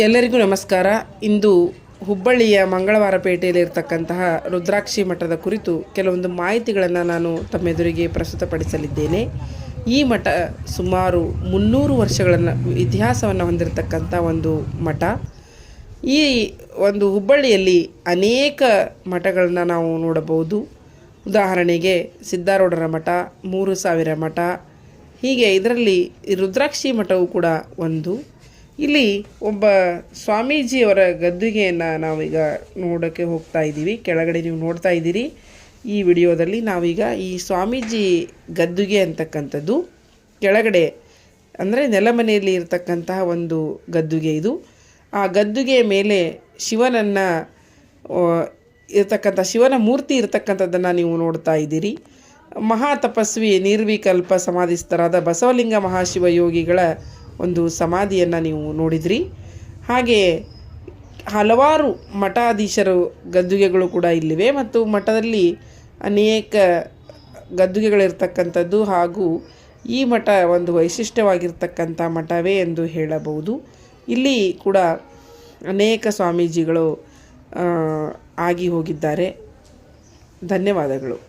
ಎಲ್ಲರಿಗೂ ನಮಸ್ಕಾರ. ಇಂದು ಹುಬ್ಬಳ್ಳಿಯ ಮಂಗಳವಾರ ಪೇಟೆಯಲ್ಲಿರ್ತಕ್ಕಂತಹ ರುದ್ರಾಕ್ಷಿ ಮಠದ ಕುರಿತು ಕೆಲವೊಂದು ಮಾಹಿತಿಗಳನ್ನು ನಾನು ತಮ್ಮೆದುರಿಗೆ ಪ್ರಸ್ತುತಪಡಿಸಲಿದ್ದೇನೆ. ಈ ಮಠ ಸುಮಾರು 300 ವರ್ಷಗಳನ್ನು ಇತಿಹಾಸವನ್ನು ಹೊಂದಿರತಕ್ಕಂಥ ಒಂದು ಮಠ. ಈ ಒಂದು ಹುಬ್ಬಳ್ಳಿಯಲ್ಲಿ ಅನೇಕ ಮಠಗಳನ್ನು ನಾವು ನೋಡಬಹುದು. ಉದಾಹರಣೆಗೆ ಸಿದ್ಧಾರೂಢರ ಮಠ, 3000 ಮಠ, ಹೀಗೆ ಇದರಲ್ಲಿ ರುದ್ರಾಕ್ಷಿ ಮಠವು ಕೂಡ ಒಂದು. ಇಲ್ಲಿ ಒಬ್ಬ ಸ್ವಾಮೀಜಿಯವರ ಗದ್ದುಗೆಯನ್ನು ನಾವೀಗ ನೋಡೋಕ್ಕೆ ಹೋಗ್ತಾ ಇದ್ದೀವಿ. ಕೆಳಗಡೆ ನೀವು ನೋಡ್ತಾ ಇದ್ದೀರಿ ಈ ವಿಡಿಯೋದಲ್ಲಿ. ನಾವೀಗ ಈ ಸ್ವಾಮೀಜಿ ಗದ್ದುಗೆ ಅಂತಕ್ಕಂಥದ್ದು ಕೆಳಗಡೆ ಅಂದರೆ ನೆಲಮನೆಯಲ್ಲಿ ಇರತಕ್ಕಂತಹ ಒಂದು ಗದ್ದುಗೆ ಇದು. ಆ ಗದ್ದುಗೆಯ ಮೇಲೆ ಶಿವನನ್ನು ಇರತಕ್ಕಂಥ ಶಿವನ ಮೂರ್ತಿ ಇರತಕ್ಕಂಥದ್ದನ್ನು ನೀವು ನೋಡ್ತಾ ಇದ್ದೀರಿ. ಮಹಾ ತಪಸ್ವಿ ನಿರ್ವಿಕಲ್ಪ ಸಮಾಧಿಸ್ಥರಾದ ಬಸವಲಿಂಗ ಮಹಾಶಿವಯೋಗಿಗಳ ಒಂದು ಸಮಾಧಿಯನ್ನು ನೀವು ನೋಡಿದ್ರಿ. ಹಾಗೆಯೇ ಹಲವಾರು ಮಠಾಧೀಶರು ಗದ್ದುಗೆಗಳು ಕೂಡ ಇಲ್ಲಿವೆ ಮತ್ತು ಮಠದಲ್ಲಿ ಅನೇಕ ಗದ್ದುಗೆಗಳಿರ್ತಕ್ಕಂಥದ್ದು ಹಾಗೂ ಈ ಮಠ ಒಂದು ವೈಶಿಷ್ಟ್ಯವಾಗಿರ್ತಕ್ಕಂಥ ಮಠವೇ ಎಂದು ಹೇಳಬಹುದು. ಇಲ್ಲಿ ಕೂಡ ಅನೇಕ ಸ್ವಾಮೀಜಿಗಳು ಆಗಿ ಹೋಗಿದ್ದಾರೆ. ಧನ್ಯವಾದಗಳು.